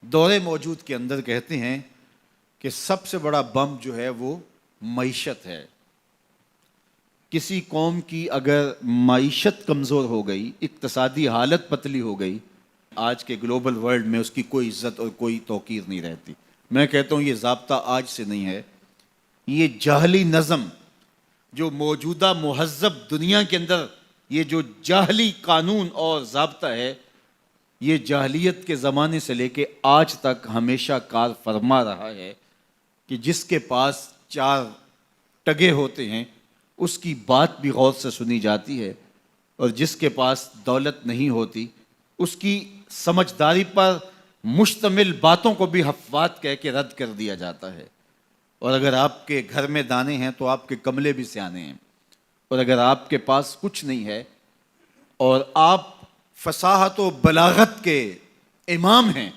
دور موجود کے اندر کہتے ہیں کہ سب سے بڑا بم جو ہے وہ معیشت ہے۔ کسی قوم کی اگر معیشت کمزور ہو گئی، اقتصادی حالت پتلی ہو گئی، آج کے گلوبل ورلڈ میں اس کی کوئی عزت اور کوئی توقیر نہیں رہتی۔ میں کہتا ہوں یہ ضابطہ آج سے نہیں ہے، یہ جاہلی نظم جو موجودہ مہذب دنیا کے اندر یہ جو جاہلی قانون اور ضابطہ ہے، یہ جاہلیت کے زمانے سے لے کے آج تک ہمیشہ کار فرما رہا ہے کہ جس کے پاس چار ٹگے ہوتے ہیں اس کی بات بھی غور سے سنی جاتی ہے، اور جس کے پاس دولت نہیں ہوتی اس کی سمجھداری پر مشتمل باتوں کو بھی حفوات کہہ کے رد کر دیا جاتا ہے۔ اور اگر آپ کے گھر میں دانے ہیں تو آپ کے کملے بھی سیانے ہیں، اور اگر آپ کے پاس کچھ نہیں ہے اور آپ فصاحت و بلاغت کے امام ہیں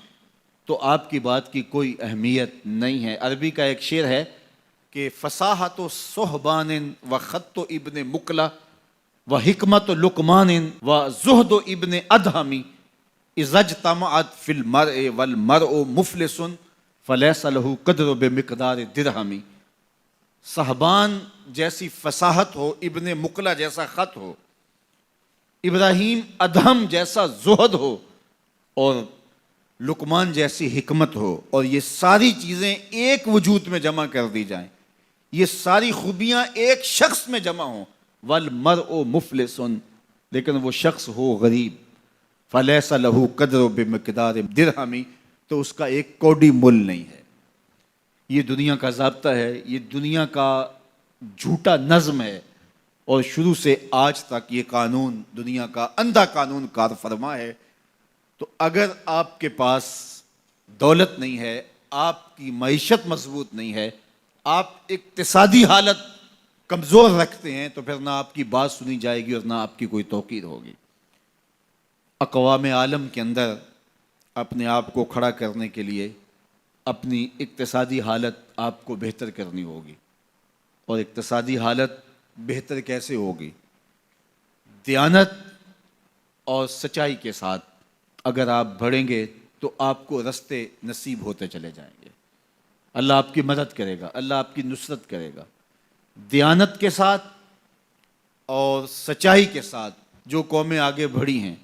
تو آپ کی بات کی کوئی اہمیت نہیں ہے۔ عربی کا ایک شعر ہے کہ فصاحت و صحبان و خط و ابن مکلا و حکمت و لقمان و زہد و ابن ادہمی اذا اجتمعت فی المرء والمرء مفلس فلیس لہ قدر بمقدار درہمی۔ صحبان جیسی فصاحت ہو، ابن مکلا جیسا خط ہو، ابراہیم ادہم جیسا زہد ہو، اور لقمان جیسی حکمت ہو، اور یہ ساری چیزیں ایک وجود میں جمع کر دی جائیں، یہ ساری خوبیاں ایک شخص میں جمع ہوں، والمرء مفلس، لیکن وہ شخص ہو غریب، فلیس لہ قدر بمقدار درہمی، تو اس کا ایک کوڑی مل نہیں ہے۔ یہ دنیا کا ضابطہ ہے، یہ دنیا کا جھوٹا نظم ہے، اور شروع سے آج تک یہ قانون دنیا کا اندھا قانون کار فرما ہے۔ تو اگر آپ کے پاس دولت نہیں ہے، آپ کی معیشت مضبوط نہیں ہے، آپ اقتصادی حالت کمزور رکھتے ہیں، تو پھر نہ آپ کی بات سنی جائے گی اور نہ آپ کی کوئی توقیر ہوگی۔ اقوام عالم کے اندر اپنے آپ کو کھڑا کرنے کے لیے اپنی اقتصادی حالت آپ کو بہتر کرنی ہوگی، اور اقتصادی حالت بہتر کیسے ہوگی؟ دیانت اور سچائی کے ساتھ اگر آپ بڑھیں گے تو آپ کو رستے نصیب ہوتے چلے جائیں گے، اللہ آپ کی مدد کرے گا، اللہ آپ کی نصرت کرے گا۔ دیانت کے ساتھ اور سچائی کے ساتھ جو قومیں آگے بڑھی ہیں،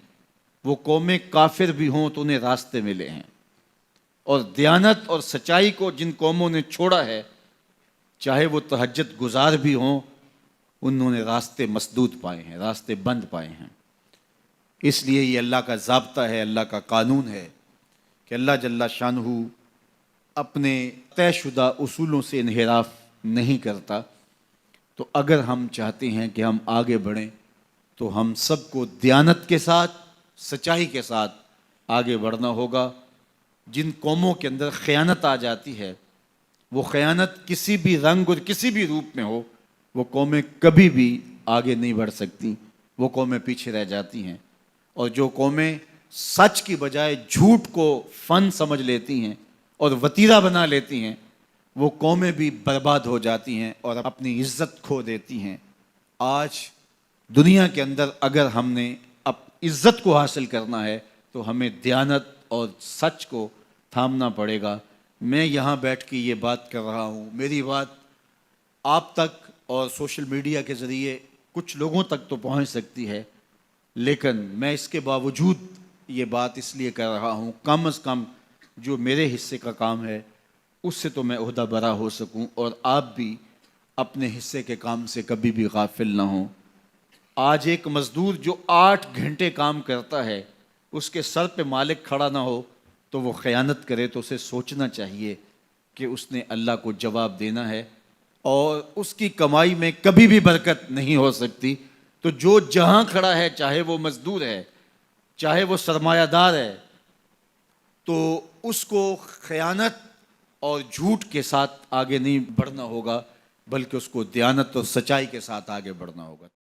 وہ قومیں کافر بھی ہوں تو انہیں راستے ملے ہیں، اور دیانت اور سچائی کو جن قوموں نے چھوڑا ہے، چاہے وہ تہجد گزار بھی ہوں، انہوں نے راستے مسدود پائے ہیں، راستے بند پائے ہیں۔ اس لیے یہ اللہ کا ضابطہ ہے، اللہ کا قانون ہے کہ اللہ جل شانہ اپنے طے شدہ اصولوں سے انحراف نہیں کرتا۔ تو اگر ہم چاہتے ہیں کہ ہم آگے بڑھیں تو ہم سب کو دیانت کے ساتھ، سچائی کے ساتھ آگے بڑھنا ہوگا۔ جن قوموں کے اندر خیانت آ جاتی ہے، وہ خیانت کسی بھی رنگ اور کسی بھی روپ میں ہو، وہ قومیں کبھی بھی آگے نہیں بڑھ سکتی، وہ قومیں پیچھے رہ جاتی ہیں۔ اور جو قومیں سچ کی بجائے جھوٹ کو فن سمجھ لیتی ہیں اور وتیرہ بنا لیتی ہیں، وہ قومیں بھی برباد ہو جاتی ہیں اور اپنی عزت کھو دیتی ہیں۔ آج دنیا کے اندر اگر ہم نے عزت کو حاصل کرنا ہے تو ہمیں دیانت اور سچ کو تھامنا پڑے گا۔ میں یہاں بیٹھ کے یہ بات کر رہا ہوں، میری بات آپ تک اور سوشل میڈیا کے ذریعے کچھ لوگوں تک تو پہنچ سکتی ہے، لیکن میں اس کے باوجود یہ بات اس لیے کر رہا ہوں، کم از کم جو میرے حصے کا کام ہے اس سے تو میں عہدہ برا ہو سکوں، اور آپ بھی اپنے حصے کے کام سے کبھی بھی غافل نہ ہوں۔ آج ایک مزدور جو 8 گھنٹے کام کرتا ہے، اس کے سر پہ مالک کھڑا نہ ہو تو وہ خیانت کرے تو اسے سوچنا چاہیے کہ اس نے اللہ کو جواب دینا ہے، اور اس کی کمائی میں کبھی بھی برکت نہیں ہو سکتی۔ تو جو جہاں کھڑا ہے، چاہے وہ مزدور ہے، چاہے وہ سرمایہ دار ہے، تو اس کو خیانت اور جھوٹ کے ساتھ آگے نہیں بڑھنا ہوگا، بلکہ اس کو دیانت اور سچائی کے ساتھ آگے بڑھنا ہوگا۔